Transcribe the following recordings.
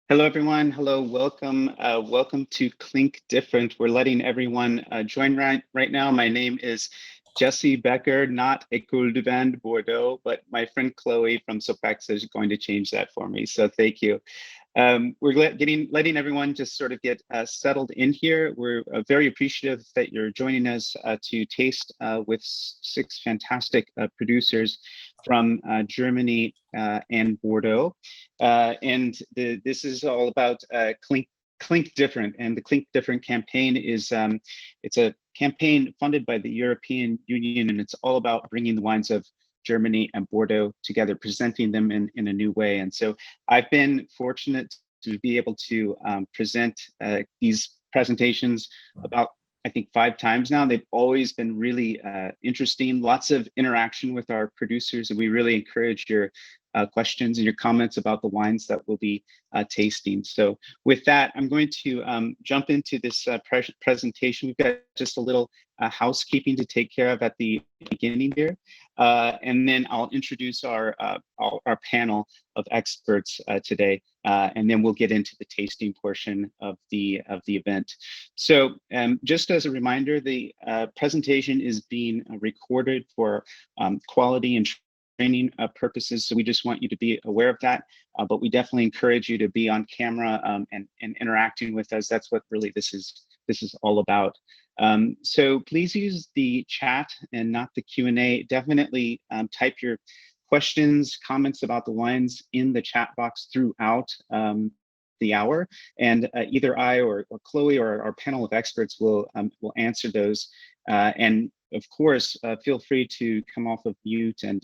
Hello, everyone. Hello, welcome. Welcome to Clink Different. We're letting everyone join right now. My name is Jesse Becker, not École du Vin de Bordeaux, but my friend Chloe from Sopexa is going to change that for me. So thank you. We're letting everyone just sort of get settled in here. We're very appreciative that you're joining us to taste with six fantastic producers from Germany and Bordeaux. This is all about Clink Different, and the Clink Different campaign is it's a campaign funded by the European Union, and it's all about bringing the wines of Germany and Bordeaux together, presenting them in a new way. And so I've been fortunate to be able to present these presentations about, I think, 5 times now. They've always been really interesting, lots of interaction with our producers, and we really encourage your questions and your comments about the wines that we'll be tasting. So with that, I'm going to jump into this presentation. We've got just a little housekeeping to take care of at the beginning here. And then I'll introduce our panel of experts today, and then we'll get into the tasting portion of the event. So just as a reminder, the presentation is being recorded for quality and training purposes, so we just want you to be aware of that. But we definitely encourage you to be on camera and interacting with us. That's what really this is all about. So please use the chat and not the Q&A. Definitely type your questions, comments about the wines in the chat box throughout the hour, and either I or Chloe or our panel of experts will answer those. And of course, feel free to come off of mute and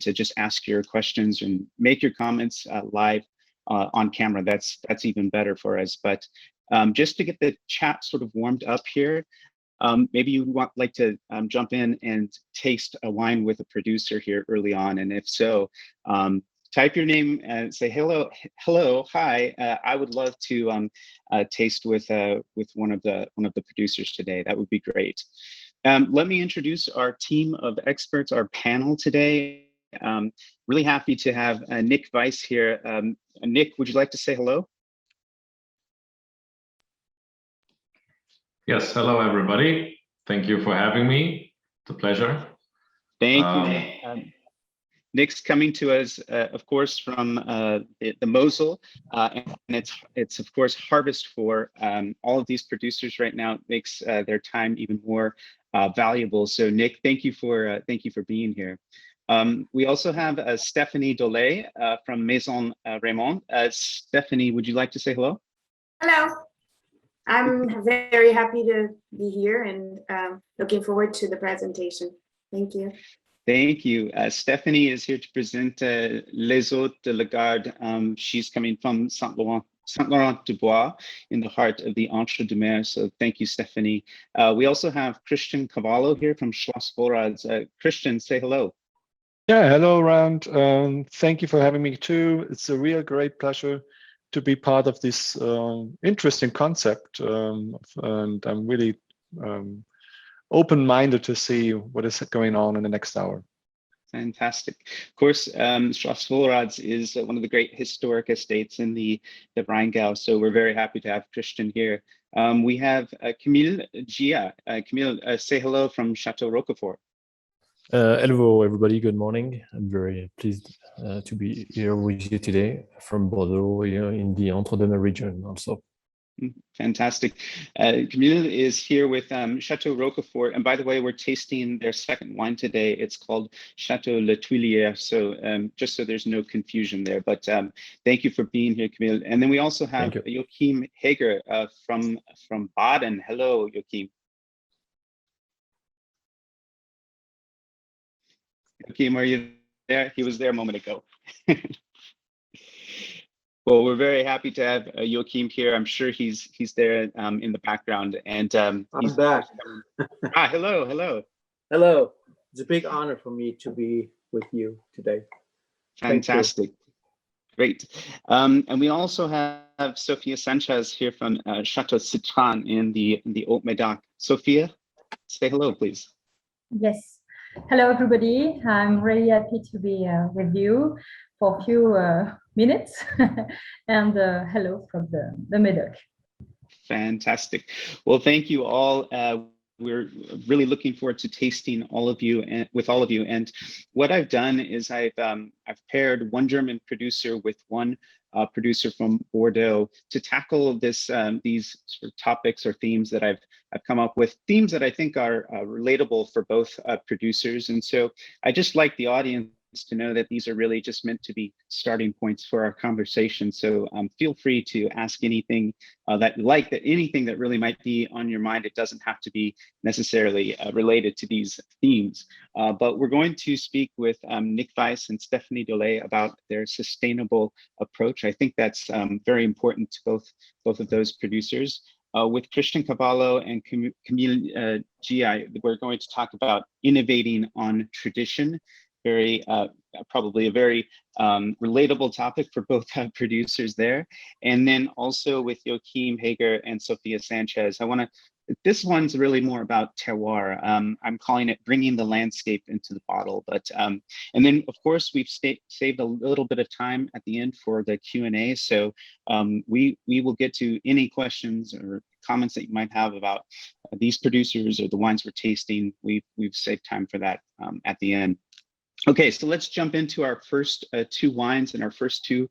to just ask your questions and make your comments live on camera. That's even better for us. But just to get the chat sort of warmed up here, maybe you like to jump in and taste a wine with a producer here early on, and if so, type your name and say hello, hi. I would love to taste with one of the producers today. That would be great. Let me introduce our team of experts, our panel today. Really happy to have Nick Weiss here. Nick, would you like to say hello? Yes, hello everybody. Thank you for having me. It's a pleasure. Thank you. Nick's coming to us, of course, from the Mosel, and it's of course harvest for all of these producers right now. It makes their time even more valuable. So Nick, thank you for being here. We also have Stephanie Dolay from Maison Raymond. Stephanie, would you like to say hello? Hello. I'm very happy to be here and looking forward to the presentation. Thank you. Thank you. Stephanie is here to present Les Hôtes de la Garde. She's coming from Saint-Laurent-du-Bois in the heart of the Entre-deux-Mers. So thank you, Stephanie. We also have Christian Cavallo here from Schloss Vorrads. Christian, say hello. Yeah, hello, Rand. Thank you for having me too. It's a real great pleasure to be part of this interesting concept, and I'm really open-minded to see what is going on in the next hour. Fantastic. Of course, Schloss Vorrads is one of the great historic estates in the Rheingau, so we're very happy to have Christian here. We have Camille Gia. Camille, say hello from Chateau Roquefort. Hello, everybody. Good morning. I'm very pleased to be here with you today from Bordeaux, in the Entre-deux-Mers region also. Fantastic. Camille is here with Chateau Roquefort. And by the way, we're tasting their second wine today. It's called Chateau Le Tuilier. So just so there's no confusion there. But thank you for being here, Camille. And then we also have Joachim Hager from Baden. Hello, Joachim. Joachim, are you there? He was there a moment ago. Well, we're very happy to have Joachim here. I'm sure he's there in the background. And he's back. Hello. Hello. It's a big honor for me to be with you today. Fantastic. Great. And we also have Sophia Sanchez here from Chateau Citran in the Haute-Médoc. Sophia, say hello, please. Yes. Hello, everybody. I'm really happy to be with you. for a few minutes. And hello from the middle. Fantastic. Well, thank you all. We're really looking forward to tasting all of you and with all of you. And what I've done is I've paired one German producer with one producer from Bordeaux to tackle this these sort of topics or themes that I've come up with, themes that I think are relatable for both producers. And so I just like the audience to know that these are really just meant to be starting points for our conversation. So feel free to ask anything that you like, that anything that really might be on your mind. It doesn't have to be necessarily related to these themes. But we're going to speak with Nick Weiss and Stephanie Dolé about their sustainable approach. I think that's very important to both of those producers. With Christian Cavallo and Camille Gi, we're going to talk about innovating on tradition. Very probably a very relatable topic for both producers there. And then also with Joachim Hager and Sophia Sanchez, this one's really more about terroir. I'm calling it bringing the landscape into the bottle. But and then of course we've saved a little bit of time at the end for the Q&A. So we will get to any questions or comments that you might have about these producers or the wines we're tasting. We've saved time for that at the end. Okay, so let's jump into our first two wines and our first two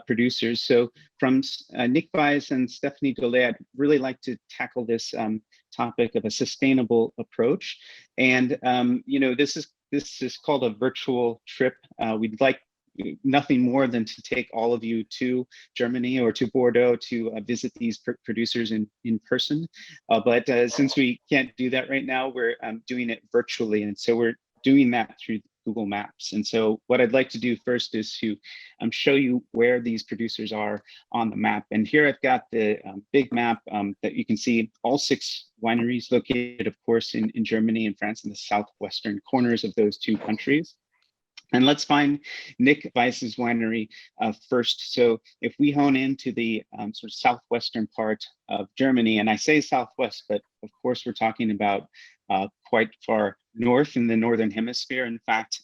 producers. So from Nick Weiss and Stephanie Dolé, I'd really like to tackle this topic of a sustainable approach. And you know, this is called a virtual trip. We'd like nothing more than to take all of you to Germany or to Bordeaux to visit these producers in person. But since we can't do that right now, we're doing it virtually. And so we're doing that through Google Maps. And so what I'd like to do first is to show you where these producers are on the map. And here I've got the big map that you can see all 6 wineries located, of course, in Germany and France, in the southwestern corners of those 2 countries. And let's find Nick Weiss's winery first. So if we hone into the sort of southwestern part of Germany, and I say southwest, but of course we're talking about quite far north in the northern hemisphere. In fact,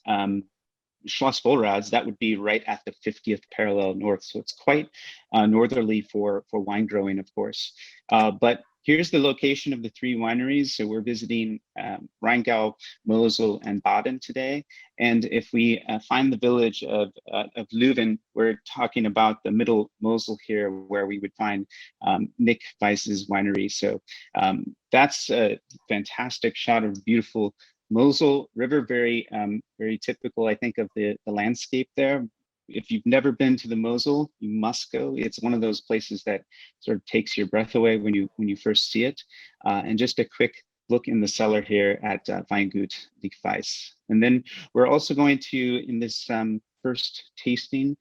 Schloss Vollrads, that would be right at the 50th parallel north. So it's quite northerly for wine growing, of course. But here's the location of the 3 wineries. So we're visiting Rheingau, Mosel, and Baden today. And if we find the village of Leuven, we're talking about the middle Mosel here, where we would find Nick Weiss's winery. So that's a fantastic shot of beautiful Mosel River, very typical, I think, of the landscape there. If you've never been to the Mosel, you must go. It's one of those places that sort of takes your breath away when you first see it. And just a quick look in the cellar here at Weingut Nick Weiss. And then we're also going to, in this first tasting,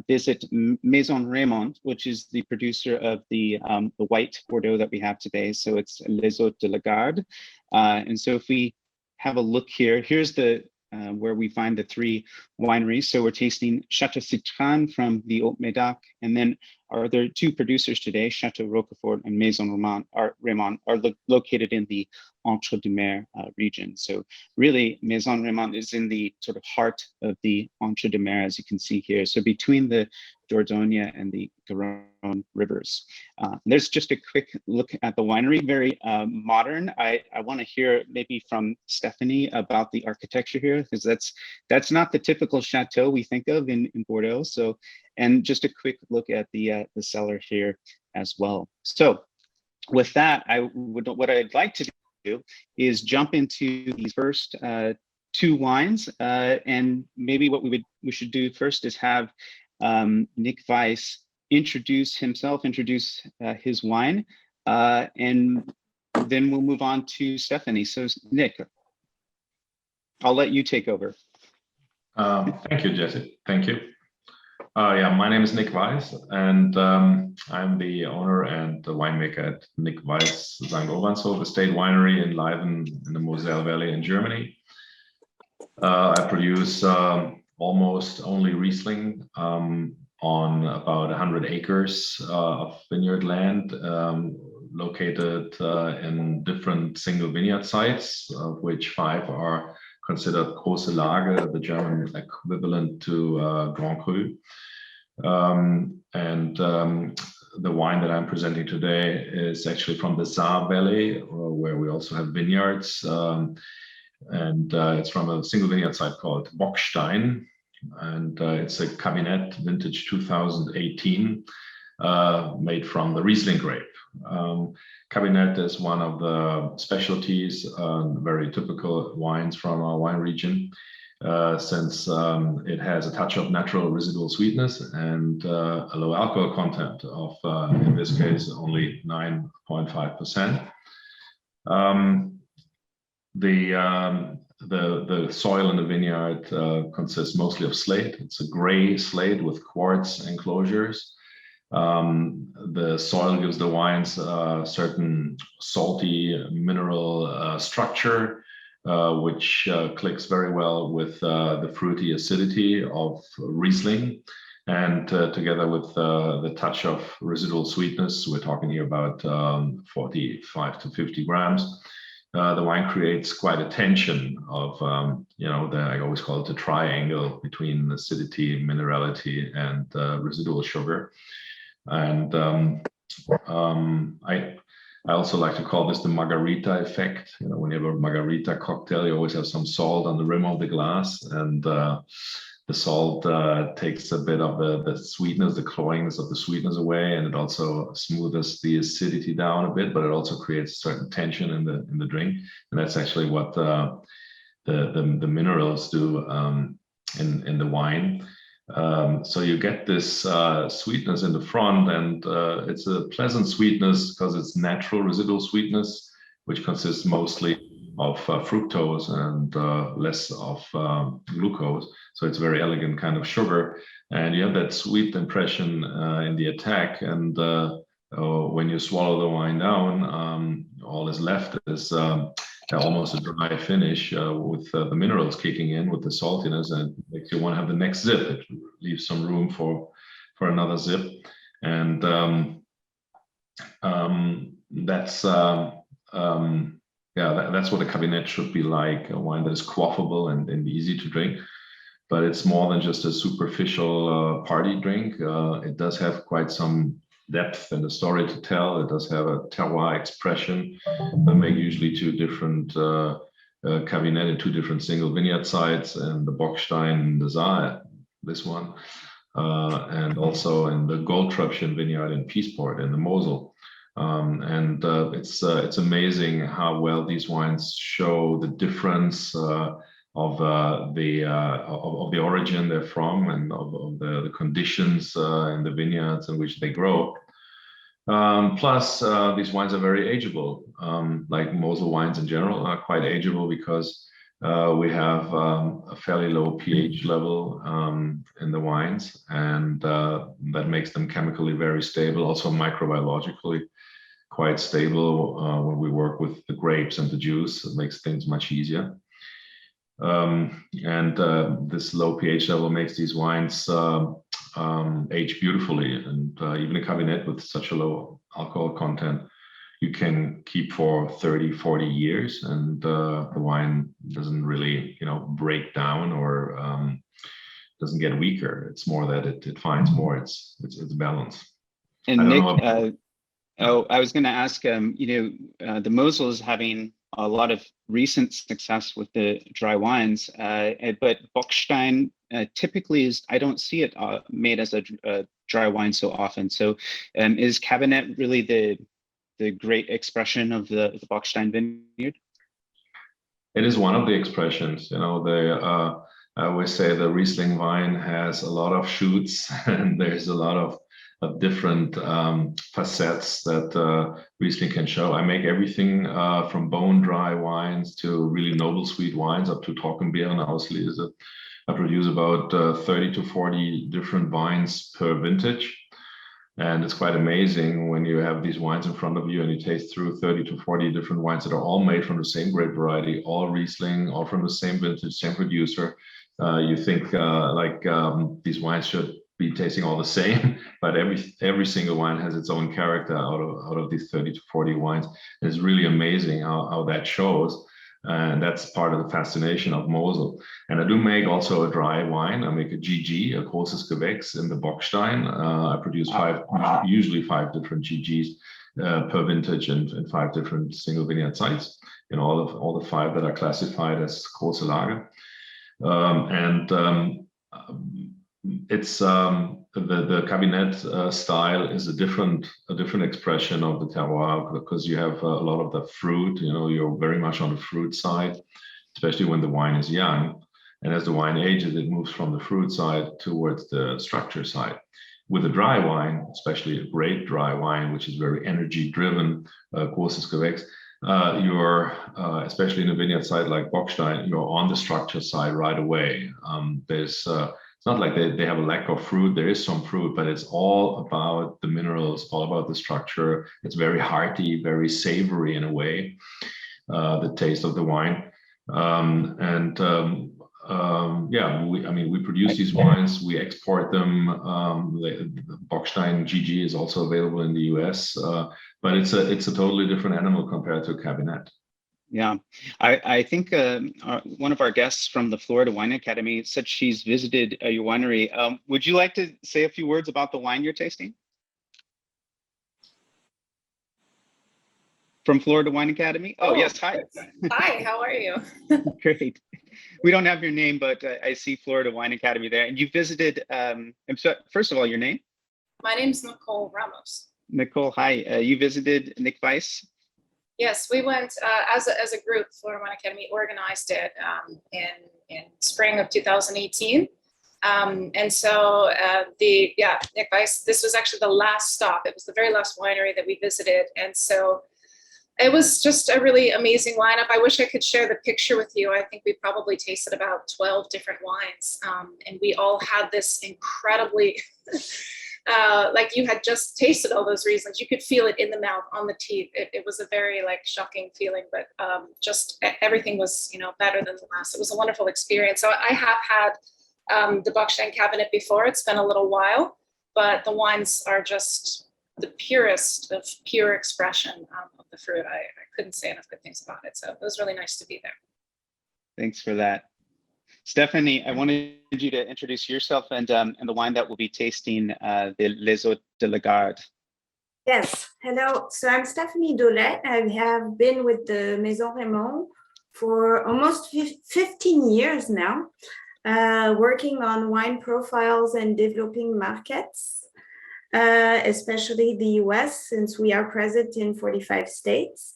visit Maison Raymond, which is the producer of the white Bordeaux that we have today. So it's Les Hôtes de la Garde. And so if we have a look here, here's the where we find the 3 wineries. So we're tasting Chateau Citron from the Haut-Médoc, and then our other 2 producers today, Chateau Roquefort and Maison Raymond, are located in the Entre-deux-Mers region. So really, Maison Raymond is in the sort of heart of the Entre-deux-Mers, as you can see here. So between the Dordogne and the Garonne rivers. There's just a quick look at the winery, very modern. I want to hear maybe from Stephanie about the architecture here, because that's not the typical chateau we think of in Bordeaux. So, and just a quick look at the cellar here as well. So with that, what I'd like to do is jump into these first 2 wines, and maybe what we should do first is have Nick Weiss introduce himself, introduce his wine, and then we'll move on to Stephanie. So Nick, I'll let you take over. Thank you, Jesse. Thank you. Yeah, my name is Nick Weiss, and I'm the owner and the winemaker at Nick Weiss St. Obernshof Estate Winery in Leuven in the Moselle Valley in Germany. I produce almost only Riesling on about 100 acres of vineyard land, located in different single vineyard sites, of which 5 are considered Große Lage, the German equivalent to Grand Cru. The wine that I'm presenting today is actually from the Saar Valley, where we also have vineyards. It's from a single vineyard site called Bockstein. It's a Cabinet vintage 2018, made from the Riesling grape. Cabinet is one of the specialties, very typical wines from our wine region, since it has a touch of natural residual sweetness and a low alcohol content of, in this case, only 9.5%. The soil in the vineyard consists mostly of slate. It's a gray slate with quartz enclosures. The soil gives the wines a certain salty mineral structure, which clicks very well with the fruity acidity of Riesling. And together with the touch of residual sweetness, we're talking here about 45 to 50 grams. The wine creates quite a tension of, I always call it the triangle between acidity, minerality, and residual sugar. And I also like to call this the margarita effect. When you have a margarita cocktail, you always have some salt on the rim of the glass, and the salt takes a bit of the sweetness, the cloyingness of the sweetness away, and it also smooths the acidity down a bit, but it also creates a certain tension in the drink, and that's actually what the minerals do in the wine. So you get this sweetness in the front, and it's a pleasant sweetness because it's natural residual sweetness, which consists mostly of fructose and less of glucose. So it's very elegant kind of sugar, and you have that sweet impression in the attack. And when you swallow the wine down, all is left is almost a dry finish with the minerals kicking in with the saltiness, and makes you want to have the next sip. It leaves some room for another sip, and that's what a Cabinet should be like, a wine that is quaffable and easy to drink. But it's more than just a superficial party drink. It does have quite some depth and a story to tell. It does have a terroir expression. I make usually two different Cabinet in two different single vineyard sites, and the Bockstein, the Saar, this one, and also in the Goldtröpfchen vineyard in Peaceport in the Mosel. It's amazing how well these wines show the difference of the origin they're from, and of the conditions in the vineyards in which they grow. Plus, these wines are very ageable. Like Mosel wines in general are quite ageable because we have a fairly low pH level in the wines, and that makes them chemically very stable, also microbiologically quite stable. When we work with the grapes and the juice, it makes things much easier. This low pH level makes these wines age beautifully, and even a Cabinet with such a low alcohol content you can keep for 30-40 years, and the wine doesn't really break down or doesn't get weaker. It's more that it finds more its balance. And Nick, I was going to ask, the Mosel is having a lot of recent success with the dry wines, but Bockstein typically I don't see it made as a dry wine so often. So is Cabinet really the great expression of the Bockstein vineyard? It is one of the expressions. I always say the Riesling wine has a lot of shoots, and there's a lot of different facets that Riesling can show. I make everything from bone dry wines to really noble sweet wines up to Trockenbeeren. I produce about 30 to 40 different wines per vintage. And it's quite amazing when you have these wines in front of you and you taste through 30 to 40 different wines that are all made from the same grape variety, all Riesling, all from the same vintage, same producer. You think these wines should be tasting all the same, but every single wine has its own character out of these 30 to 40 wines. And it's really amazing how that shows. And that's part of the fascination of Mosel. And I do make also a dry wine. I make a GG, a Großes Gewächs in the Bockstein. I produce usually five different GGs per vintage and 5 different single vineyard sites in all the 5 that are classified as Große Lager. It's the cabinet style is a different expression of the terroir, because you have a lot of the fruit. You're very much on the fruit side, especially when the wine is young, and as the wine ages, it moves from the fruit side towards the structure side. With a dry wine, especially a great dry wine, which is very energy driven, Großes Gewächs, you're especially in a vineyard site like Bockstein, you're on the structure side right away. It's not like they have a lack of fruit. There is some fruit, but it's all about the minerals, all about the structure. It's very hearty, very savory in a way, the taste of the wine. We produce these wines, we export them. The Bockstein GG is also available in the US, but it's a totally different animal compared to a Cabernet. Yeah, I think one of our guests from the Florida Wine Academy said she's visited your winery. Would you like to say a few words about the wine you're tasting? From Florida Wine Academy? Oh, yes, hi. Hi, how are you? Great. We don't have your name, but I see Florida Wine Academy there. And you visited, first of all, your name? My name's Nicole Ramos. Nicole, hi. You visited Nick Weiss? Yes, we went as a group. Florida Wine Academy organized it in spring of 2018. Nick Weiss, this was actually the last stop. It was the very last winery that we visited. And so it was just a really amazing lineup. I wish I could share the picture with you. I think we probably tasted about 12 different wines. And we all had this incredibly, like you had just tasted all those reasons. You could feel it in the mouth, on the teeth. It was a very shocking feeling, but just everything was, better than the last. It was a wonderful experience. So I have had the Bockstein cabinet before. It's been a little while, but the wines are just the purest of pure expression of the fruit. I couldn't say enough good things about it. So it was really nice to be there. Thanks for that. Stephanie, I wanted you to introduce yourself and the wine that we'll be tasting, the Les Hôtes de la Garde. Yes, hello. So I'm Stephanie Daulet. I have been with the Maison Raymond for almost 15 years now, working on wine profiles and developing markets. Especially the US, since we are present in 45 states.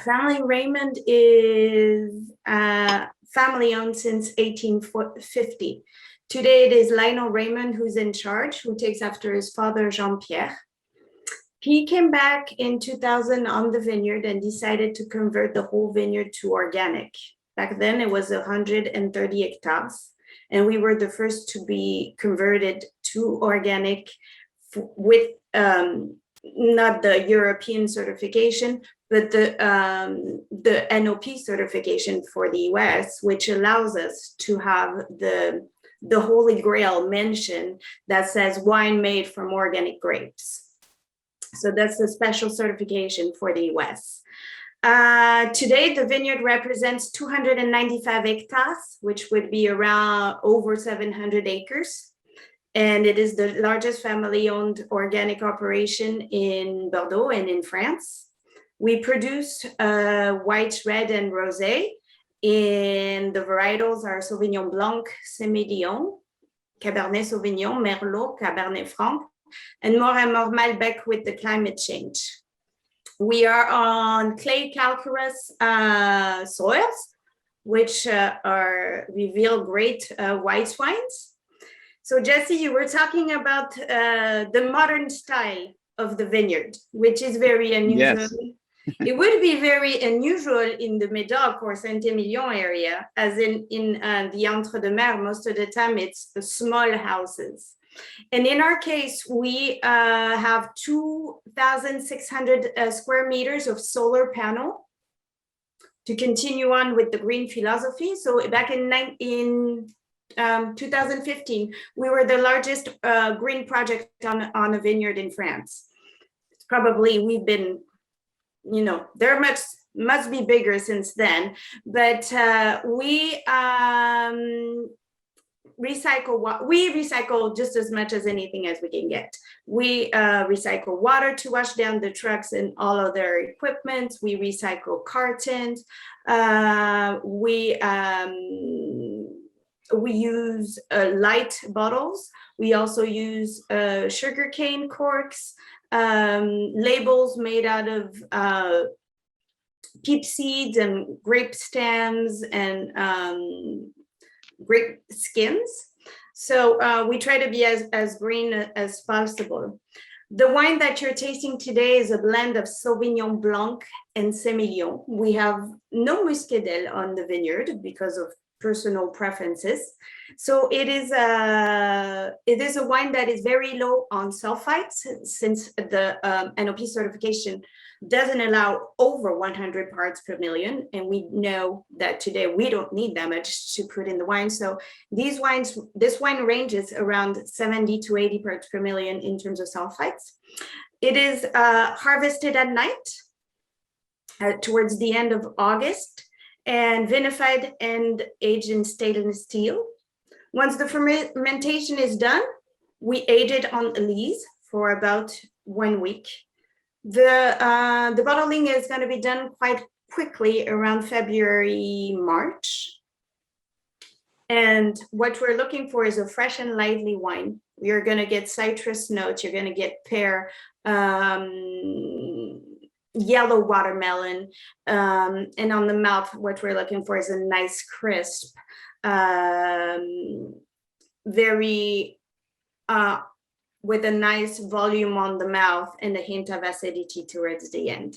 Family Raymond is family owned since 1850. Today it is Lionel Raymond who's in charge, who takes after his father, Jean-Pierre. He came back in 2000 on the vineyard and decided to convert the whole vineyard to organic. Back then it was 130 hectares, and we were the first to be converted to organic with not the European certification, but the NOP certification for the US, which allows us to have the Holy Grail mention that says wine made from organic grapes. So that's the special certification for the US. Today, the vineyard represents 295 hectares, which would be around over 700 acres. And it is the largest family-owned organic operation in Bordeaux and in France. We produce white, red, and rosé. And the varietals are Sauvignon Blanc, Semillon, Cabernet Sauvignon, Merlot, Cabernet Franc, and more and more Malbec with the climate change. We are on clay calcareous soils, which reveal great white wines. So Jesse, you were talking about the modern style of the vineyard, which is very unusual. Yes. It would be very unusual in the Médoc or Saint-Émilion area, as in the Entre-deux-Mers, most of the time it's small houses. And in our case, we have 2,600 square meters of solar panel to continue on with the green philosophy. So back in 2015, we were the largest green project on a vineyard in France. It's probably, we've been, there are much must be bigger since then, but we recycle just as much as anything as we can get. We recycle water to wash down the trucks and all of their equipment. We recycle cartons. We use light bottles. We also use sugarcane corks, labels made out of peach seeds and grape stems and grape skins. So we try to be as green as possible. The wine that you're tasting today is a blend of Sauvignon Blanc and Semillon. We have no Muscadel on the vineyard because of personal preferences. So it is a wine that is very low on sulfites, since the NOP certification doesn't allow over 100 parts per million. And we know that today we don't need that much to put in the wine. So this wine ranges around 70 to 80 parts per million in terms of sulfites. It is harvested at night towards the end of August, and vinified and aged in stainless steel. Once the fermentation is done, we age it on lees for about 1 week. The bottling is going to be done quite quickly around February, March. And what we're looking for is a fresh and lively wine. You're going to get citrus notes. You're going to get pear, yellow watermelon, and on the mouth, what we're looking for is a nice crisp, very with a nice volume on the mouth and a hint of acidity towards the end.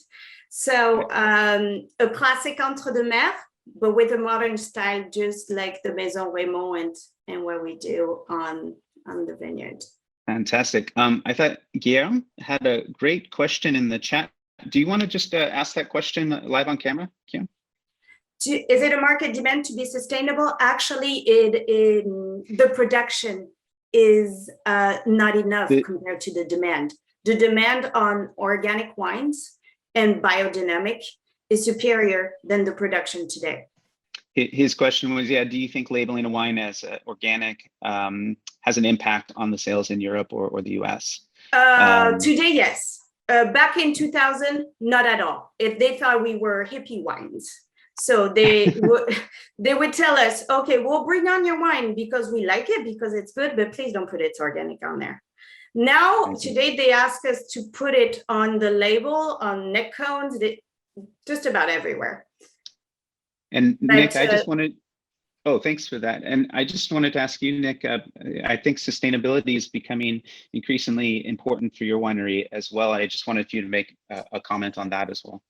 So a classic entre deux mer, but with a modern style, just like the Maison Raymond and what we do on the vineyard. Fantastic. I thought Guillaume had a great question in the chat. Do you want to just ask that question live on camera, Guillaume? Is it a market demand to be sustainable? Actually, the production is not enough compared to the demand. The demand on organic wines and biodynamic is superior than the production today. His question was, do you think labeling a wine as organic has an impact on the sales in Europe or the US? Today, yes. Back in 2000, not at all. If they thought we were hippie wines. So they would tell us, okay, we'll bring on your wine because we like it, because it's good, but please don't put it's organic on there. Now, today they ask us to put it on the label, on neck cones, just about everywhere. And Nick, I just wanted, thanks for that. And I just wanted to ask you, Nick, I think sustainability is becoming increasingly important for your winery as well. I just wanted you to make a comment on that as well.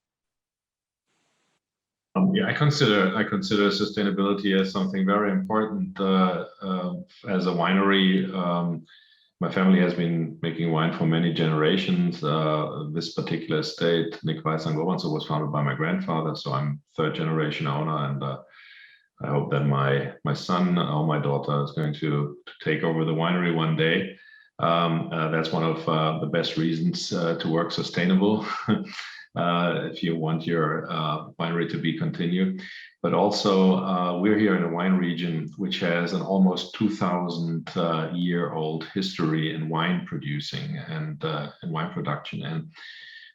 Yeah, I consider sustainability as something very important. As a winery, my family has been making wine for many generations. This particular estate, Nick Weiss and Gowanzo, was founded by my grandfather, so I'm third generation owner, and I hope that my son or my daughter is going to take over the winery one day. That's one of the best reasons to work sustainable. If you want your winery to be continued. But also, we're here in a wine region which has an almost 2,000-year-old history in wine producing and in wine production. And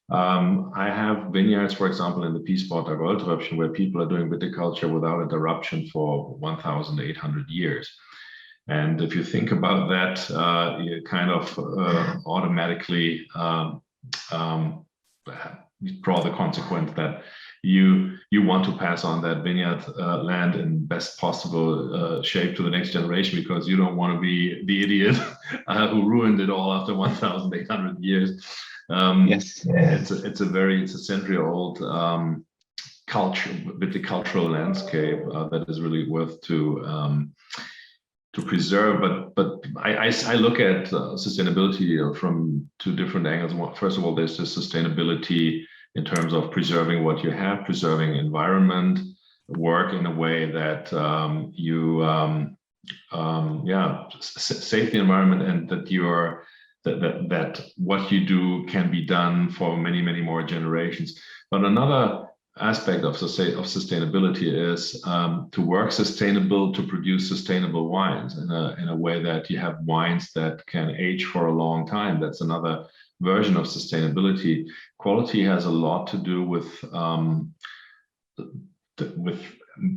I have vineyards, for example, in the Piesporter Goldröpfchen, where people are doing viticulture without interruption for 1,800 years. And if you think about that, you kind of automatically you draw the consequence that you want to pass on that vineyard land in best possible shape to the next generation, because you don't want to be the idiot who ruined it all after 1,800 years. Yes, it's a century-old viticultural landscape that is really worth to preserve. But I look at sustainability from two different angles. First of all, there's the sustainability in terms of preserving what you have, preserving environment, work in a way that you save the environment, and that that what you do can be done for many more generations. But another aspect of sustainability is to work sustainable, to produce sustainable wines in a way that you have wines that can age for a long time. That's another version of sustainability. Quality has a lot to do with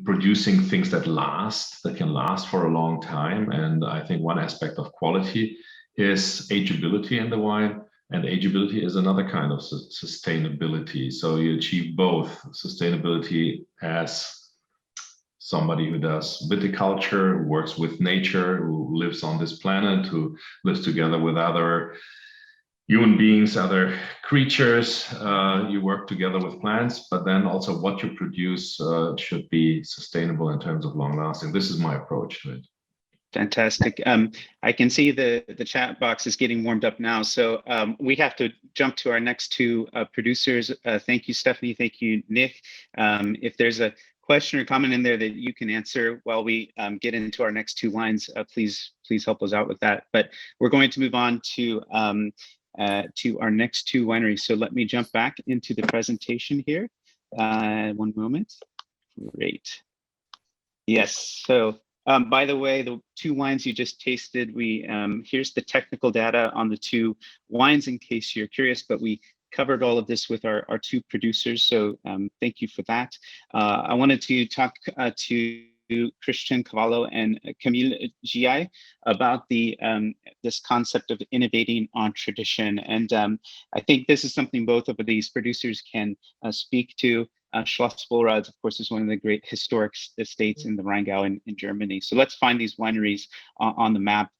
producing things that can last for a long time. And I think one aspect of quality is ageability in the wine. And ageability is another kind of sustainability. So you achieve both sustainability as somebody who does viticulture, who works with nature, who lives on this planet, who lives together with other human beings, other creatures. You work together with plants, but then also what you produce should be sustainable in terms of long lasting. This is my approach to it. Fantastic. I can see the chat box is getting warmed up now. So we have to jump to our next two producers. Thank you, Stephanie. Thank you, Nick. If there's a question or comment in there that you can answer while we get into our next two lines, please help us out with that. But we're going to move on to our next two wineries. So let me jump back into the presentation here. One moment. Great. Yes. So by the way, the two wines you just tasted, here's the technical data on the two wines in case you're curious, but we covered all of this with our two producers. So thank you for that. I wanted to talk to Christian Cavallo and Camille Giai about this concept of innovating on tradition. And I think this is something both of these producers can speak to. Schloss Vollrads, of course, is one of the great historic estates in the Rheingau in Germany. So let's find these wineries on the map.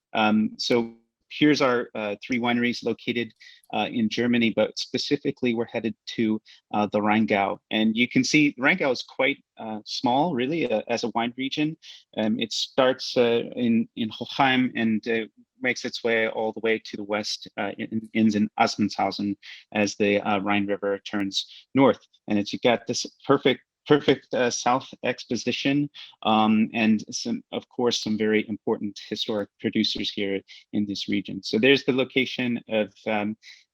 So here's our three wineries located in Germany, but specifically we're headed to the Rheingau. And you can see Rheingau is quite small, really, as a wine region. It starts in Hochheim and makes its way all the way to the west, ends in Asmundshausen as the Rhine River turns north. And you got this perfect south exposition, and of course, some very important historic producers here in this region. So there's the location of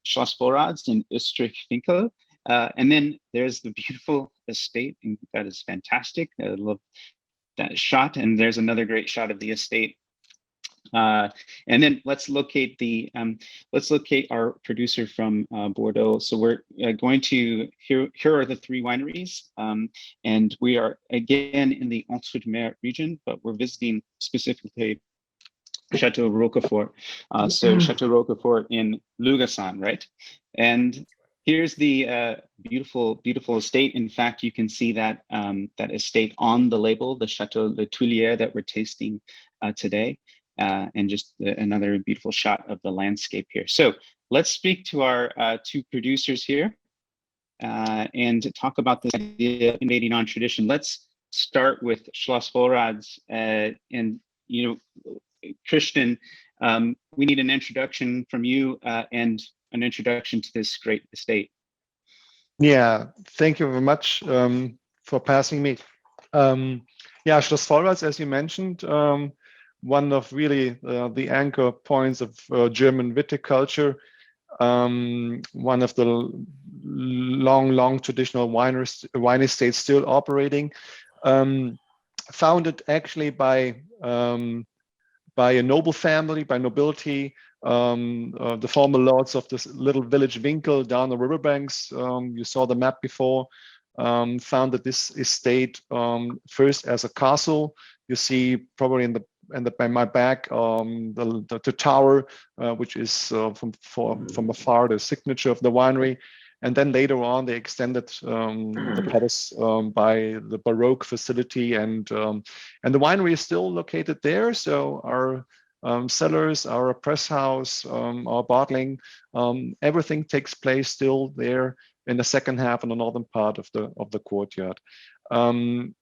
Schloss Vollrads in Österreich-Winkel. And then there's the beautiful estate, and that is fantastic. I love that shot. And there's another great shot of the estate. And then let's locate our producer from Bordeaux. So we're going to here are the three wineries, and we are again in the Entre-deux-Mers region, but we're visiting specifically Chateau Roquefort. So Chateau Roquefort in Lugassan, right? And here's the beautiful estate. In fact, you can see that that estate on the label, the Chateau Le Tuileries that we're tasting today. And just another beautiful shot of the landscape here. So let's speak to our two producers here and talk about this idea of innovating on tradition. Let's start with Schloss Vollrads. And Christian, we need an introduction from you and an introduction to this great estate. Yeah, thank you very much for passing me. Yeah, Schloss Vollrads, as you mentioned, one of really the anchor points of German viticulture, one of the long traditional wine estates still operating, founded actually by a noble family, by nobility, the former lords of this little village Winkel down the riverbanks. You saw the map before. Founded this estate first as a castle. You see probably by my back the tower, which is from afar the signature of the winery. And then later on, they extended the palace by the Baroque facility, and the winery is still located there. So our cellars, our press house, our bottling, everything takes place still there in the second half in the northern part of the courtyard. Coming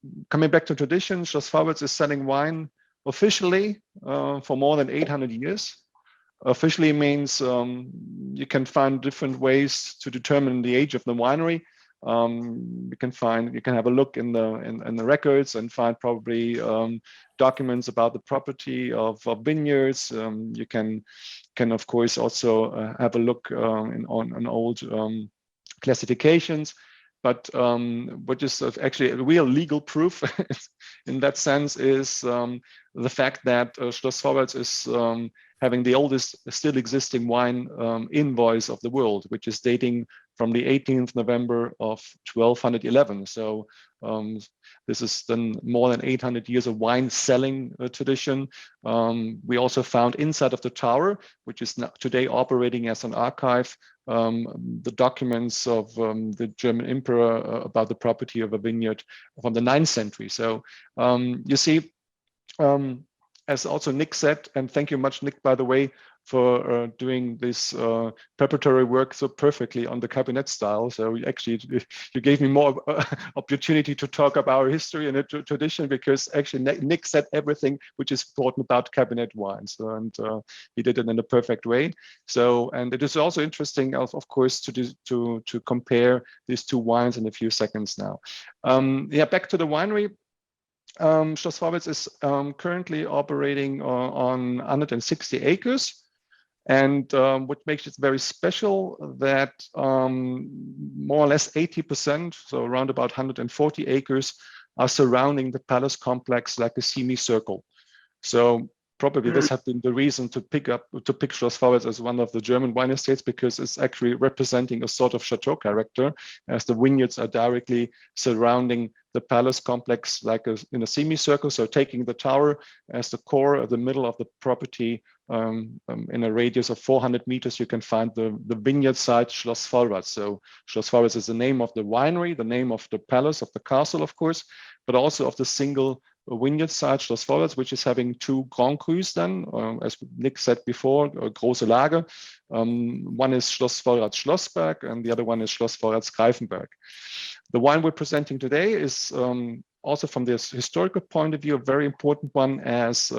back to tradition, Schloss Vollrads is selling wine officially for more than 800 years. Officially means you can find different ways to determine the age of the winery. You can have a look in the records and find probably documents about the property of vineyards. You can of course also have a look on old classifications. But what is actually a real legal proof in that sense is the fact that Schloss Vorwärts is having the oldest still existing wine invoice of the world, which is dating from the 18th November of 1211. So this is then more than 800 years of wine selling tradition. We also found inside of the tower, which is now today operating as an archive, the documents of the German emperor about the property of a vineyard from the 9th century. So you see, as also Nick said, and thank you much, Nick, by the way, for doing this preparatory work so perfectly on the cabinet style. So actually, you gave me more opportunity to talk about our history and tradition, because actually Nick said everything which is important about cabinet wines, and he did it in a perfect way. So, and it is also interesting, of course, to compare these two wines in a few seconds now. Yeah, back to the winery. Schloss Vorwärts is currently operating on 160 acres. And what makes it very special that more or less 80%, so around about 140 acres, are surrounding the palace complex like a semicircle. So probably this has been the reason to pick Schloss Vorwärts as one of the German wine estates, because it's actually representing a sort of chateau character, as the vineyards are directly surrounding the palace complex like in a semicircle. So taking the tower as the core of the middle of the property, in a radius of 400 meters, you can find the vineyard site Schloss Vorwärts. So Schloss Vorwärts is the name of the winery, the name of the palace, of the castle, of course, but also of the single vineyard site Schloss Vorwärts, which is having two Grand Crus then, as Nick said before, große Lage. One is Schloss Vorwärts Schlossberg, and the other one is Schloss Vorwärts Greifenberg. The wine we're presenting today is also from this historical point of view, a very important one, as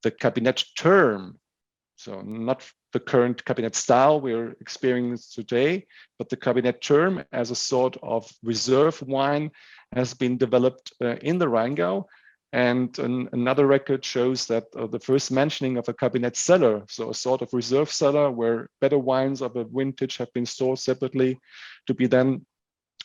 the cabinet term. So not the current cabinet style we're experiencing today, but the cabinet term as a sort of reserve wine has been developed in the Rheingau. And another record shows that the first mentioning of a cabinet cellar, so a sort of reserve cellar where better wines of a vintage have been stored separately to be then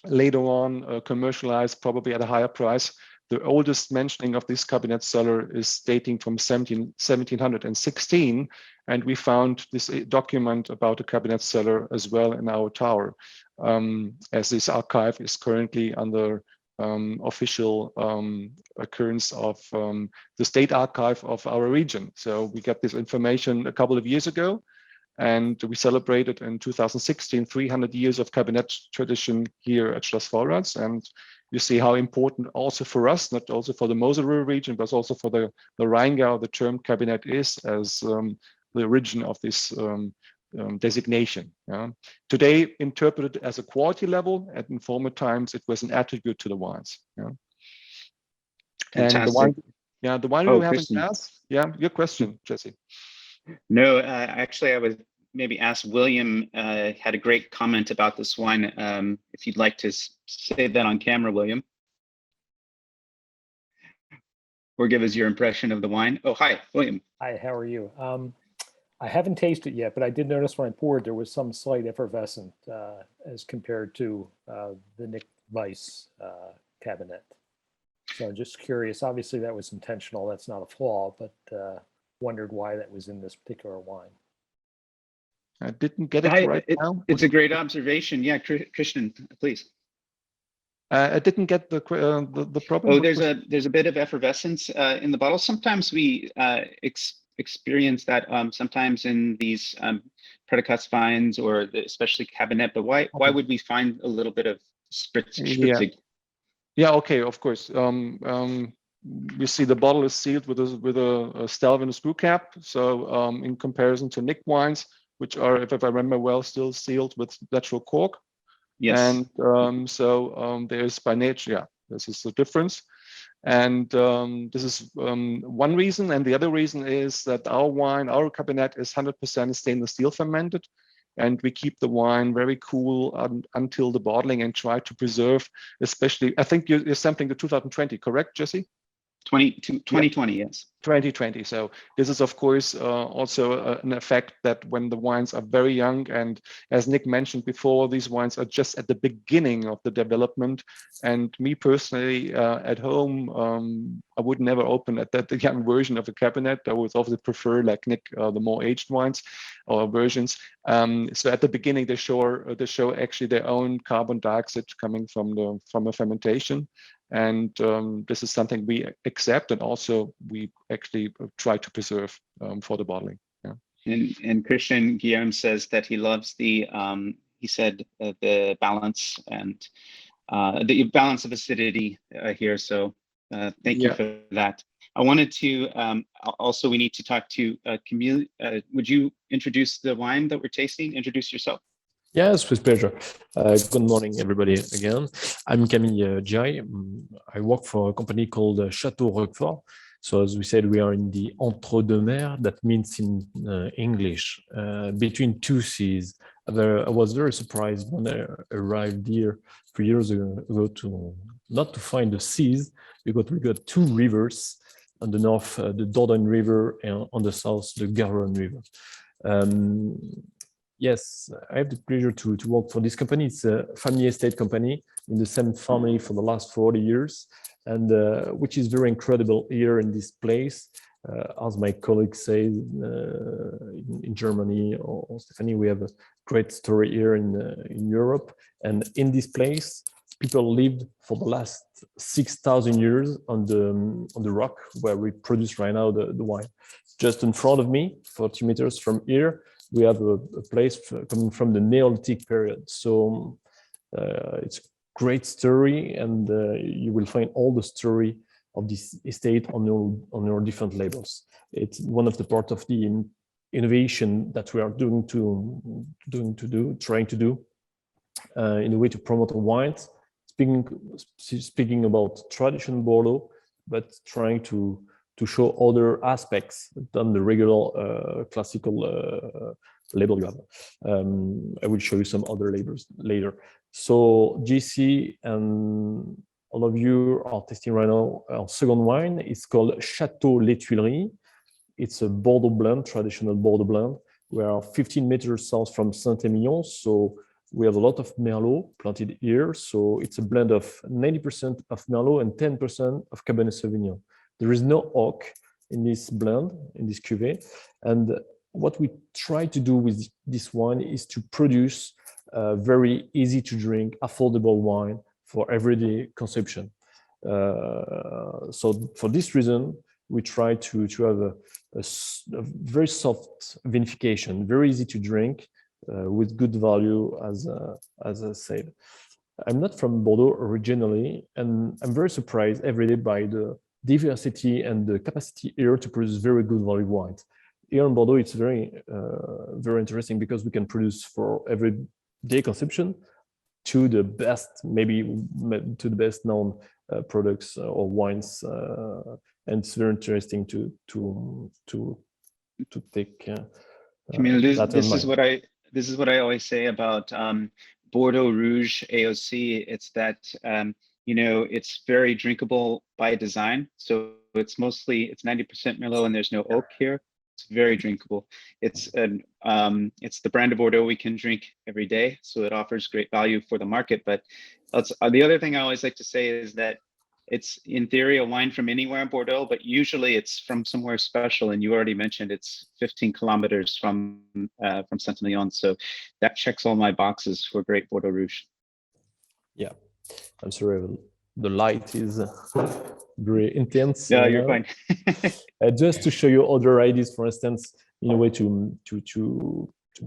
later on commercialized, probably at a higher price. The oldest mentioning of this cabinet cellar is dating from 1716, and we found this document about a cabinet cellar as well in our tower, as this archive is currently under official occurrence of the state archive of our region. So we got this information a couple of years ago, and we celebrated in 2016 300 years of cabinet tradition here at Schloss Vorwärts. And you see how important also for us, not also for the Mosel region, but also for the Rheingau, the term cabinet is as the origin of this designation. Today interpreted as a quality level, and in former times it was an attribute to the wines. And the wine, the wine we have in glass. Yeah, your question, Jesse. No, actually, I would maybe ask William. Had a great comment about this wine. If you'd like to say that on camera, William, or give us your impression of the wine. Oh, hi, William. Hi, how are you? I haven't tasted it yet, but I did notice when I poured there was some slight effervescent as compared to the Nick Weiss cabinet. So I'm just curious. Obviously, that was intentional. That's not a flaw, but wondered why that was in this particular wine. I didn't get it now. It's a great observation. Yeah, Christian, please. I didn't get the problem. Oh, there's a bit of effervescence in the bottle. Sometimes we experience that sometimes in these Predicats vines, or especially Cabernet. But why would we find a little bit of spritzig? Yeah. Okay. Of course. We see the bottle is sealed with a Stelvin and a screw cap. So in comparison to Nick wines, which are, if I remember well, still sealed with natural cork. Yes. And so there's by nature, this is the difference. And this is one reason. And the other reason is that our wine, our cabinet, is 100% stainless steel fermented. And we keep the wine very cool until the bottling and try to preserve, especially, I think you're sampling the 2020, correct, Jesse? 2020, yes. 2020. So this is, of course, also an effect that when the wines are very young, and as Nick mentioned before, these wines are just at the beginning of the development. And me personally, at home, I would never open at that the young version of a cabinet. I would obviously prefer, like Nick, the more aged wines or versions. So at the beginning, they show actually their own carbon dioxide coming from a fermentation. And this is something we accept, and also we actually try to preserve for the bottling. Yeah. And Christian Guillaume says that he loves the he said the balance and the balance of acidity here. So thank you for that. I wanted to also, we need to talk to Camille. Would you introduce the wine that we're tasting? Introduce yourself. Yes, with pleasure. Good morning, everybody, again. I'm Camille Jai. I work for a company called Chateau Roquefort. So as we said, we are in the Entre-deux-Mers. That means in English, between two seas. I was very surprised when I arrived here 3 years ago to not to find the seas, because we got two rivers on the north, the Dordogne River, and on the south, the Garonne River. Yes, I have the pleasure to work for this company. It's a family estate company in the same family for the last 40 years, and which is very incredible here in this place. As my colleagues say in Germany or Stephanie, we have a great story here in Europe, and in this place, people lived for the last 6,000 years on the rock where we produce right now the wine. Just in front of me, 40 meters from here, we have a place coming from the Neolithic period. So it's a great story, and you will find all the story of this estate on your different labels. It's one of the part of the innovation that we are trying to do in a way to promote wines. Speaking about traditional Bordeaux, but trying to show other aspects than the regular classical label you have. I will show you some other labels later. So GC and all of you are tasting right now our second wine. It's called Chateau Les Tuileries. It's a Bordeaux blend, traditional Bordeaux blend. We are 15 meters south from Saint-Émilion, so we have a lot of Merlot planted here. So it's a blend of 90% of Merlot and 10% of Cabernet Sauvignon. There is no oak in this blend, in this cuvée. And what we try to do with this wine is to produce very easy to drink, affordable wine for everyday consumption. So for this reason, we try to have a very soft vinification, very easy to drink, with good value, as I said. I'm not from Bordeaux originally, and I'm very surprised every day by the diversity and the capacity here to produce very good value wines. Here in Bordeaux, it's very interesting because we can produce for everyday consumption to the best, maybe to the best known products or wines, and it's very interesting to take. Camille, this is what I always say about Bordeaux Rouge AOC. It's that it's very drinkable by design. So it's 90% Merlot and there's no oak here. It's very drinkable. It's the brand of Bordeaux we can drink every day, so it offers great value for the market. But the other thing I always like to say is that it's in theory a wine from anywhere in Bordeaux, but usually it's from somewhere special. And you already mentioned it's 15 kilometers from Saint-Émilion, so that checks all my boxes for great Bordeaux Rouge. Yeah, I'm sorry, the light is very intense. No, you're fine. Just to show you other ideas, for instance, in a way to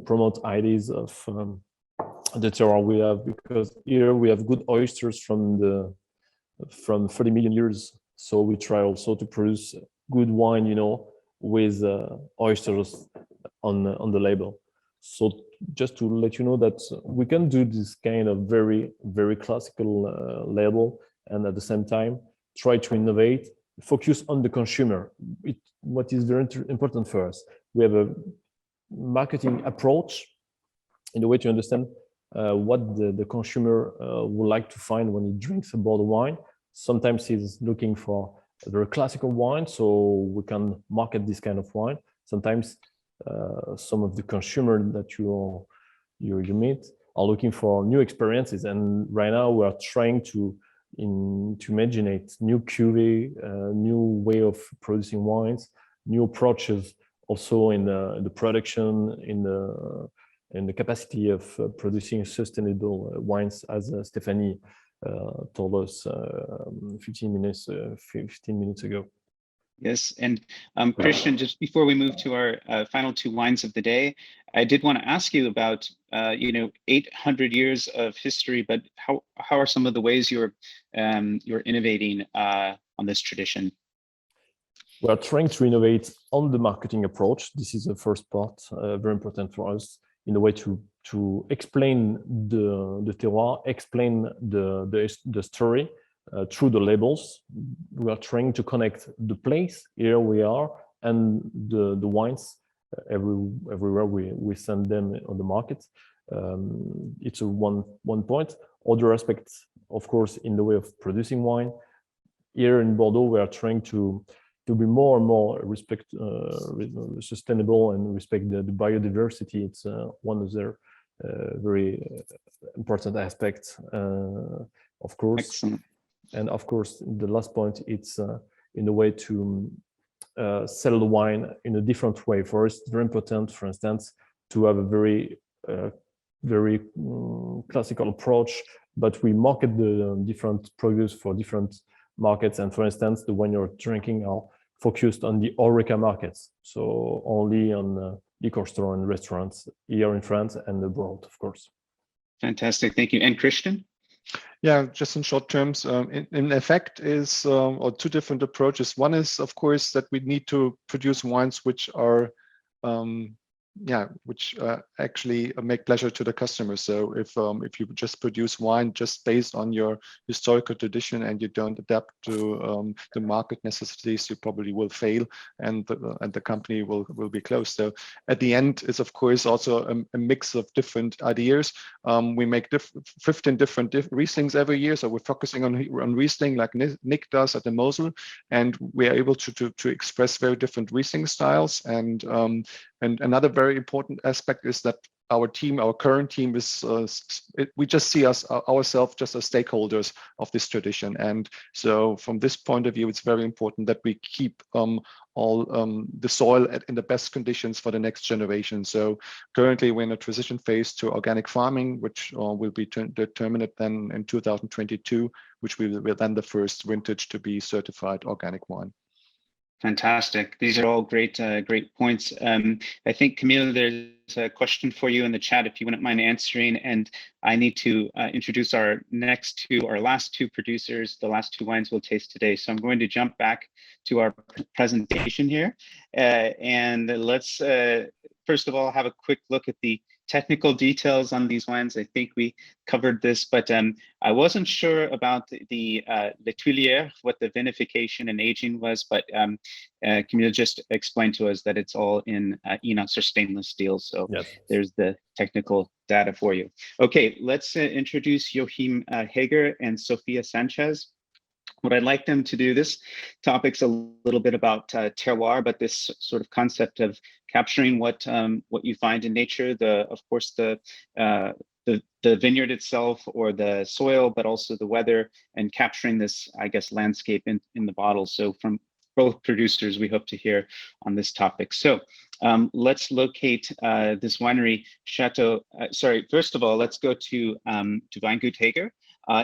promote ideas of the terroir we have, because here we have good oysters from 30 million years. So we try also to produce good wine, with oysters on the label. So just to let you know that we can do this kind of very, very classical label, and at the same time try to innovate, focus on the consumer. What is very important for us, we have a marketing approach in a way to understand what the consumer would like to find when he drinks a bottle of wine. Sometimes he's looking for They're classical wine, so we can market this kind of wine. Sometimes some of the consumer that you meet are looking for new experiences, and right now we are trying to imaginate new cuvee, new way of producing wines, new approaches, also in the production, in the capacity of producing sustainable wines, as Stephanie told us 15 minutes ago. Yes, and Christian, just before we move to our final two wines of the day, I did want to ask you about 800 years of history, but how are some of the ways you're innovating on this tradition? We are trying to innovate on the marketing approach. This is the first part, very important for us, in a way to explain the terroir, explain the story through the labels. We are trying to connect the place, here we are, and the wines everywhere we send them on the market. It's one point. Other aspects, of course, in the way of producing wine. Here in Bordeaux, we are trying to be more and more sustainable and respect the biodiversity. It's one of their very important aspects, of course. Excellent. And of course, the last point, it's in a way to sell the wine in a different way. For us, it's very important, for instance, to have a very classical approach, but we market the different produce for different markets. And for instance, the wine you're drinking are focused on the HoReCa markets, so only on liquor store and restaurants here in France and abroad, of course. Fantastic, thank you. And Christian? Yeah, just in short terms, in effect is or two different approaches. One is, of course, that we need to produce wines which are actually make pleasure to the customer. So if you just produce wine just based on your historical tradition and you don't adapt to the market necessities, you probably will fail, and the company will be closed. So at the end is, of course, also a mix of different ideas. We make 15 different Rieslings every year, so we're focusing on Riesling like Nick does at the Mosel, and we are able to express very different Riesling styles. And another very important aspect is that our current team is, we just see ourselves just as stakeholders of this tradition. And so from this point of view, it's very important that we keep all the soil in the best conditions for the next generation. So currently we're in a transition phase to organic farming, which will be determined then in 2022, which will then the first vintage to be certified organic wine. Fantastic. These are all great points. I think, Camille, there's a question for you in the chat, if you wouldn't mind answering. And I need to introduce our last two producers, the last two wines we'll taste today. So I'm going to jump back to our presentation here. And let's, first of all, have a quick look at the technical details on these wines. I think we covered this, but I wasn't sure about the Le Tuilière, what the vinification and aging was, but Camille just explained to us that it's all in inox or stainless steel. So yes, there's the technical data for you. Okay, let's introduce Joachim Hager and Sofia Sanchez. What I'd like them to do, this topic's a little bit about terroir, but this sort of concept of capturing what you find in nature, of course the vineyard itself or the soil, but also the weather, and capturing this, I guess, landscape in the bottle. So from both producers, we hope to hear on this topic. So let's locate this winery, Chateau. First of all, let's go to Weingut Hager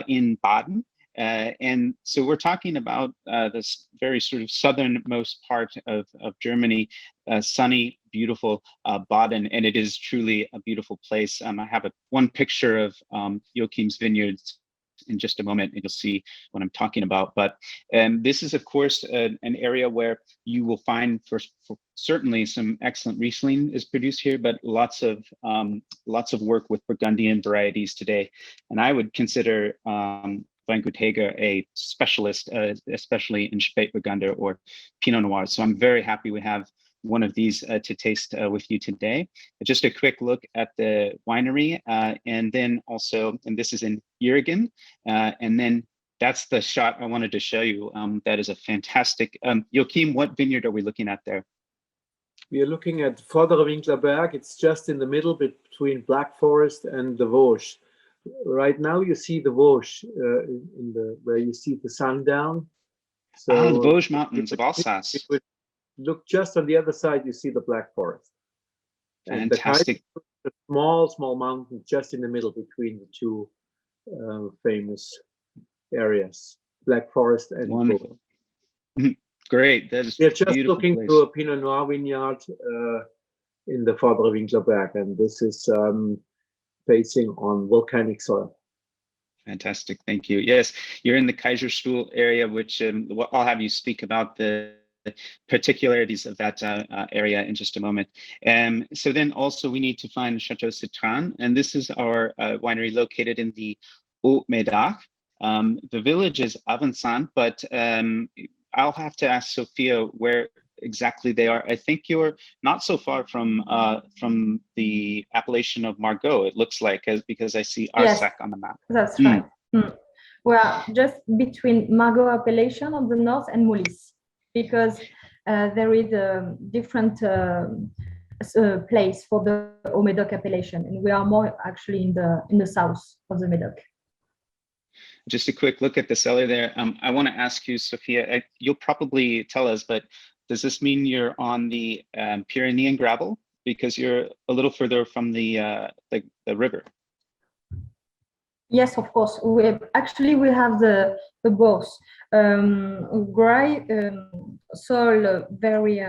in Baden. And so we're talking about this very sort of southernmost part of Germany, sunny, beautiful Baden, and it is truly a beautiful place. I have one picture of Joachim's vineyards in just a moment, and you'll see what I'm talking about. But this is, of course, an area where you will find, for certainly, some excellent Riesling is produced here, but lots of work with Burgundian varieties today. And I would consider Weingut Hager a specialist, especially in Spätburgunder or Pinot Noir. So I'm very happy we have one of these to taste with you today. Just a quick look at the winery, and then also, and this is in Jürgen, and then that's the shot I wanted to show you. That is a fantastic. Joachim, what vineyard are we looking at there? We are looking at Vordere Winklerberg. It's just in the middle between Black Forest and the Vosges. Right now, you see the Vosges where you see the sundown. So the Vosges Mountains of Alsace. Look just on the other side, you see the Black Forest. And Fantastic. the small mountain just in the middle between the two famous areas, Black Forest and wonderful. Great. That is we are just looking place. to a Pinot Noir vineyard in the Vordere Winklerberg, and this is facing on volcanic soil. Fantastic. Thank you. Yes, you're in the Kaiserstuhl area, which I'll have you speak about the particularities of that area in just a moment. So then also we need to find Chateau Citran, and this is our winery located in the Haut-Médoc. The village is Avançon, but I'll have to ask Sophia where exactly they are. I think you're not so far from the appellation of Margaux, it looks like, because I see Arsac Yes, on the map. that's right. We are just between Margaux appellation on the north and Moulis, because there is a different place for the Haut-Médoc appellation, and we are more actually in the south of the Médoc. Just a quick look at the cellar there. I want to ask you, Sophia, you'll probably tell us, but does this mean you're on the Pyrenean gravel because you're a little further from the river? Yes, of course. We have the both gray soil, very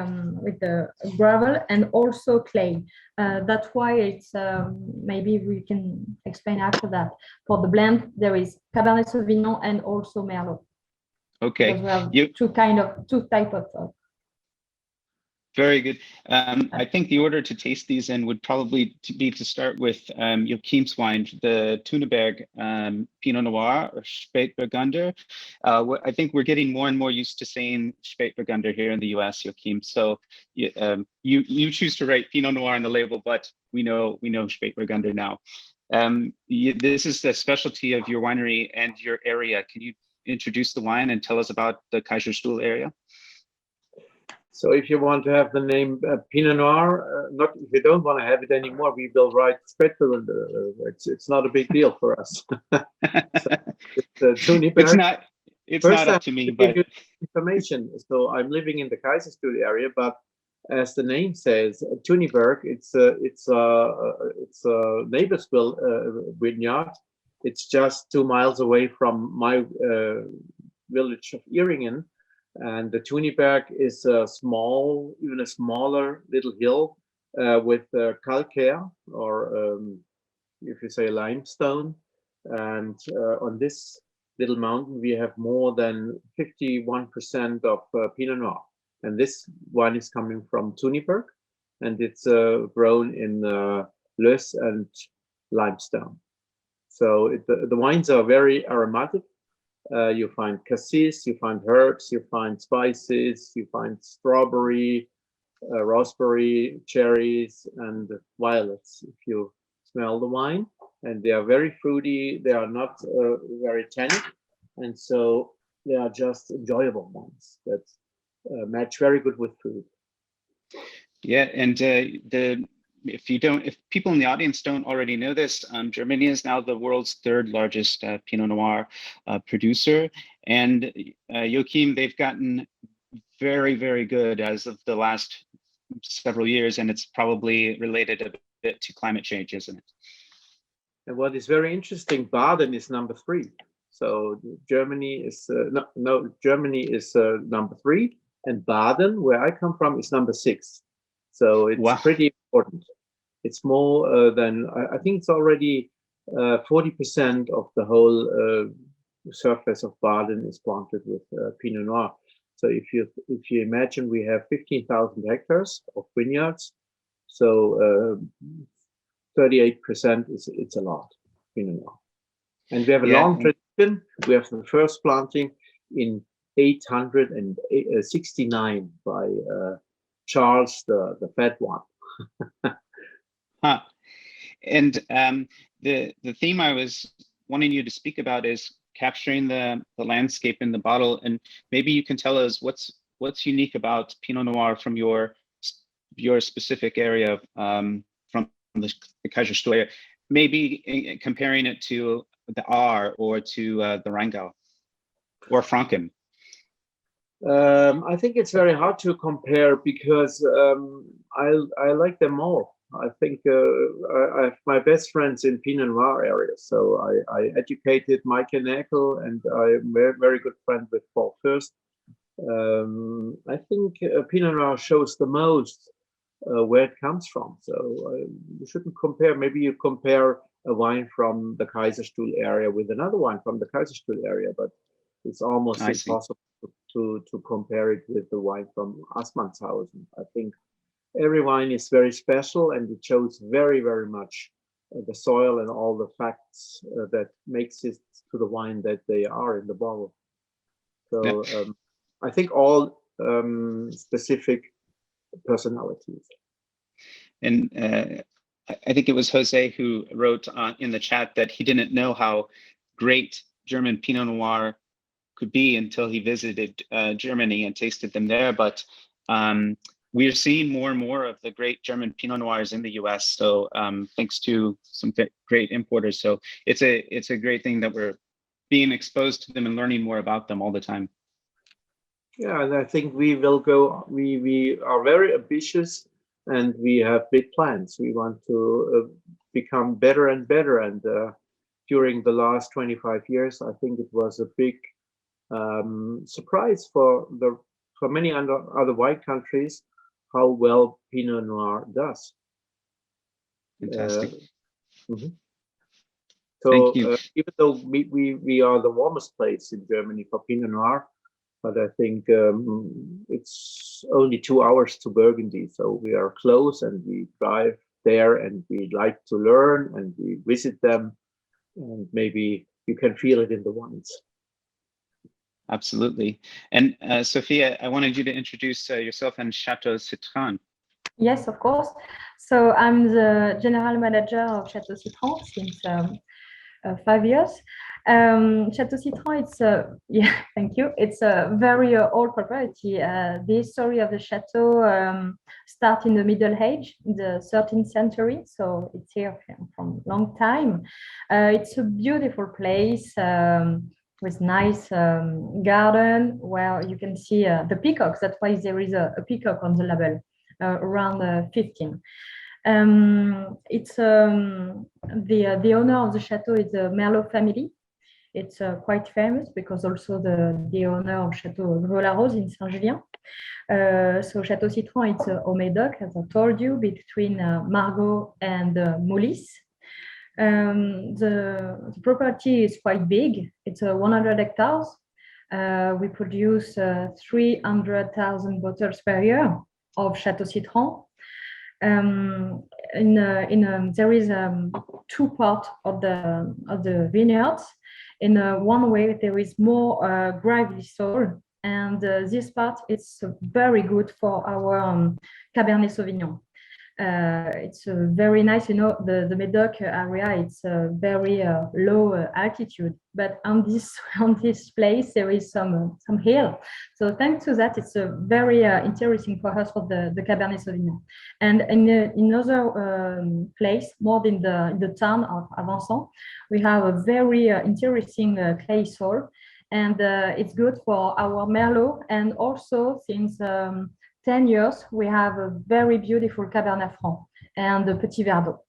with the gravel, and also clay. That's why it's maybe we can explain after that. For the blend, there is Cabernet Sauvignon and also Merlot. Okay, we have two type of. Very good. I think the order to taste these in would probably be to start with Joachim's wine, the Tuneberg Pinot Noir or Spätburgunder. I think we're getting more and more used to saying Spätburgunder here in the US, Joachim. So you choose to write Pinot Noir on the label, but we know Spätburgunder now. This is the specialty of your winery and your area. Can you introduce the wine and tell us about the Kaiserstuhl area? So if you want to have the name Pinot Noir, not if you don't want to have it anymore, we will write Spätburgunder. It's not a big deal for us. It's not up to me, but information. So I'm living in the Kaiserstuhl area, but as the name says, Tuneberg, it's a neighborsville vineyard. It's just 2 miles away from my village of Ehringen. And the Tuneberg is a even a smaller little hill with calcaire, or if you say limestone. And on this little mountain, we have more than 51% of Pinot Noir. And this wine is coming from Tuneberg, and it's grown in loess and limestone. So the wines are very aromatic. You find cassis, you find herbs, you find spices, you find strawberry, raspberry, cherries, and violets. If you smell the wine, and they are very fruity, they are not very tannic, and so they are just enjoyable wines that match very good with food. Yeah, and if people in the audience don't already know this, Germany is now the world's 3rd largest Pinot Noir producer. And Joachim, they've gotten very, very good as of the last several years, and it's probably related a bit to climate change, isn't it? And what is very interesting, Baden is number 3. So Germany is Germany is number 3, and Baden, where I come from, is number 6. So it's pretty important. It's more than, I think it's already 40% of the whole surface of Baden is planted with Pinot Noir. So if you imagine, we have 15,000 hectares of vineyards. So 38% it's a lot, Pinot Noir. And we have a long tradition. We have the first planting in 869 by Charles the Fat One. And the theme I was wanting you to speak about is capturing the landscape in the bottle. And maybe you can tell us what's unique about Pinot Noir from your specific area, from the Kaiserstuhl area, maybe comparing it to the R or to the Rheingau or Franken. I think it's very hard to compare because I like them all. I think I have my best friends in Pinot Noir area, so I educated Mike Neckel, and I'm a very good friend with Paul Fürst. I think Pinot Noir shows the most where it comes from. So you shouldn't compare. Maybe you compare a wine from the Kaiserstuhl area with another wine from the Kaiserstuhl area, but it's almost impossible to compare it with the wine from Assmannshausen. I think every wine is very special, and it shows very, very much the soil and all the facts that makes it to the wine that they are in the bottle. So I think all specific personalities. And I think it was Jose who wrote in the chat that he didn't know how great German Pinot Noir could be until he visited Germany and tasted them there. But we're seeing more and more of the great German Pinot Noirs in the US. So thanks to some great importers. So it's a great thing that we're being exposed to them and learning more about them all the time. Yeah, and I think we will go, we are very ambitious, and we have big plans. We want to become better and better. And during the last 25 years, I think it was a big surprise for many other wine countries how well Pinot Noir does. Fantastic. So even though we are the warmest place in Germany for Pinot Noir, but I think it's only 2 hours to Burgundy. So we are close, and we drive there, and we like to learn, and we visit them, and maybe you can feel it in the wines. Absolutely. And Sophia, I wanted you to introduce yourself and Chateau Citron. Yes, of course. So I'm the general manager of Chateau Citron since 5 years. Chateau Citron, it's yeah, thank you. It's a very old property. The history of the chateau starts in the Middle Age, in the 13th century. So it's here from a long time. It's a beautiful place with nice garden where you can see the peacocks. That's why there is a peacock on the label, around 15. It's the owner of the chateau is the Merlot family. It's quite famous because also the owner of Chateau Vaux-la-Rose in Saint-Julien. So Chateau Citron, it's au Médoc, as I told you, between Margaux and Moulins. The property is quite big. It's 100 hectares. We produce 300,000 bottles per year of Chateau Citron. There is 2 parts of the vineyards. In one way, there is more gravelly soil, and this part is very good for our Cabernet Sauvignon. It's very nice, you know, the Médoc area, it's very low altitude, but on this place there is some hill. So thanks to that, it's very interesting for us for the Cabernet Sauvignon. And in another place, more in the town of Avançon, we have a very interesting clay soil, and it's good for our Merlot, and also since 10 years, we have a very beautiful Cabernet Franc and the Petit Verdot.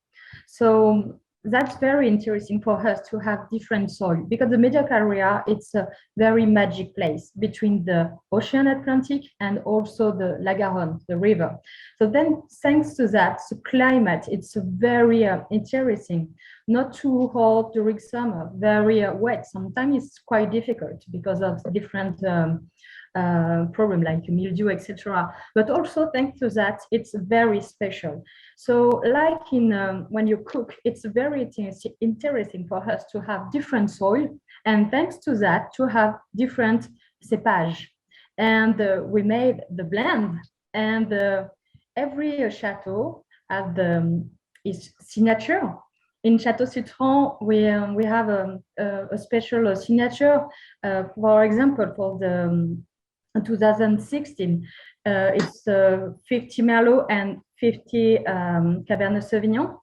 So that's very interesting for us to have different soil, because the Médoc area, it's a very magic place between the Ocean Atlantic and also the La Garonne, the river. So then, thanks to that, the climate, it's very interesting. Not too hot during summer, very wet. Sometimes it's quite difficult because of different problem like mildew, etc. But also thanks to that, it's very special. So like in when you cook, it's very interesting for us to have different soil, and thanks to that, to have different cepage. And we made the blend, and every chateau has its signature. in Chateau Citron, we have a special signature. For example, for the 2016, it's 50 Merlot and 50 Cabernet Sauvignon.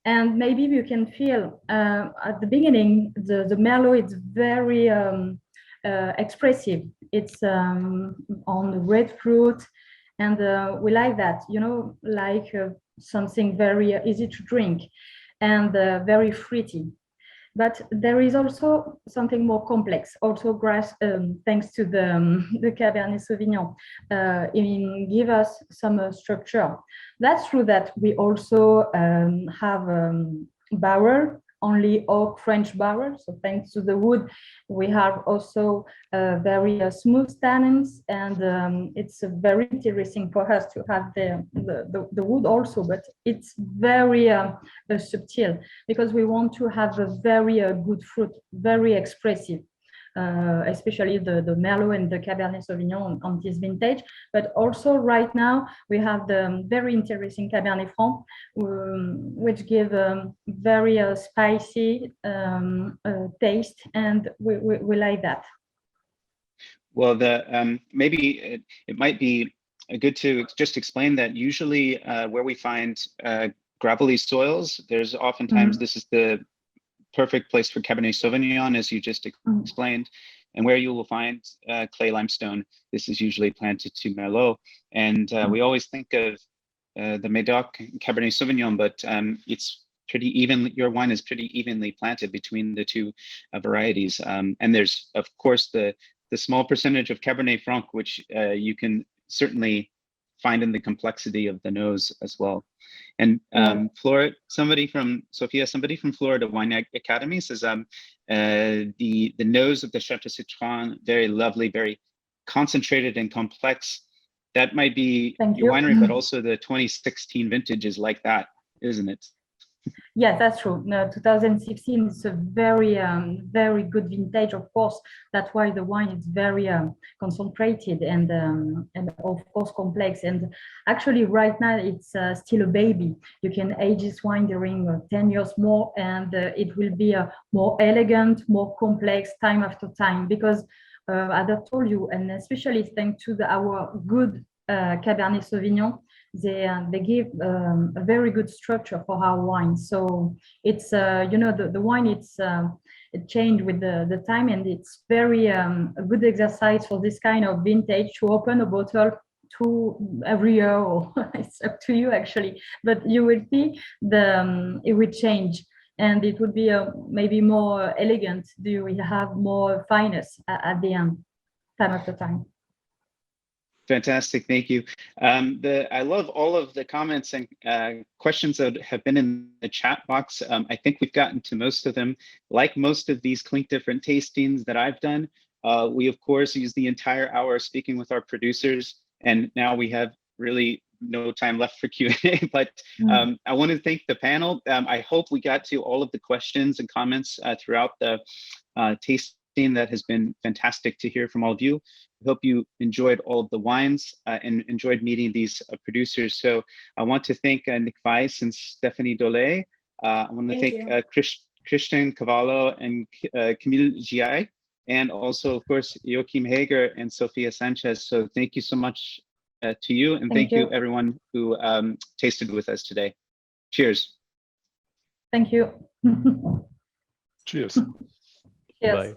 And maybe you can feel at the beginning, the Merlot is very expressive. It's on the red fruit, and we like that, you know, like something very easy to drink and very fruity. But there is also something more complex, also thanks to the Cabernet Sauvignon, give us some structure. That's true that we also have barrel, only oak French barrel. So thanks to the wood, we have also very smooth tannins, and it's very interesting for us to have the wood also, but it's very subtle because we want to have a very good fruit, very expressive. Especially the Merlot and the Cabernet Sauvignon on this vintage. But also right now, we have the very interesting Cabernet Franc, which give very spicy taste, and we like that. Well, maybe it might be good to just explain that usually where we find gravelly soils, there's oftentimes this is the perfect place for Cabernet Sauvignon, as you just explained, and where you will find clay limestone, this is usually planted to Merlot. And we always think of the Médoc Cabernet Sauvignon, but it's pretty even. Your wine is pretty evenly planted between the two varieties. And there's, of course, the small percentage of Cabernet Franc, which you can certainly find in the complexity of the nose as well. And Florida, somebody from Florida Wine Academy says the nose of the Chateau Citron, very lovely, very concentrated and complex. That might be your winery, but also the 2016 vintage is like that, isn't it? Yeah, that's true. No, 2016 is a very, very good vintage, of course. That's why the wine is very concentrated and of course complex. And actually, right now it's still a baby. You can age this wine during 10 years more, and it will be more elegant, more complex time after time. Because as I told you, and especially thanks to our good Cabernet Sauvignon, they give a very good structure for our wine. So it's you know, the wine, it changed with the time, and it's very a good exercise for this kind of vintage to open a bottle every year, or it's up to you actually, but you will see it will change, and it would be maybe more elegant. Do we have more fineness at the end, time after time? Fantastic, thank you. I love all of the comments and questions that have been in the chat box. I think we've gotten to most of them. Like most of these Clink Different tastings that I've done, we of course use the entire hour speaking with our producers, and now we have really no time left for Q&A, but I want to thank the panel. I hope we got to all of the questions and comments throughout the tasting. That has been fantastic to hear from all of you. I hope you enjoyed all of the wines and enjoyed meeting these producers. So I want to thank Nick Weiss and Stephanie Dolé. I want to thank Christian Cavallo and Camille Giai, and also, of course, Joachim Hager and Sophia Sanchez. So thank you so much to you, and thank you everyone who tasted with us today. Cheers. Thank you. Cheers. Cheers. Bye.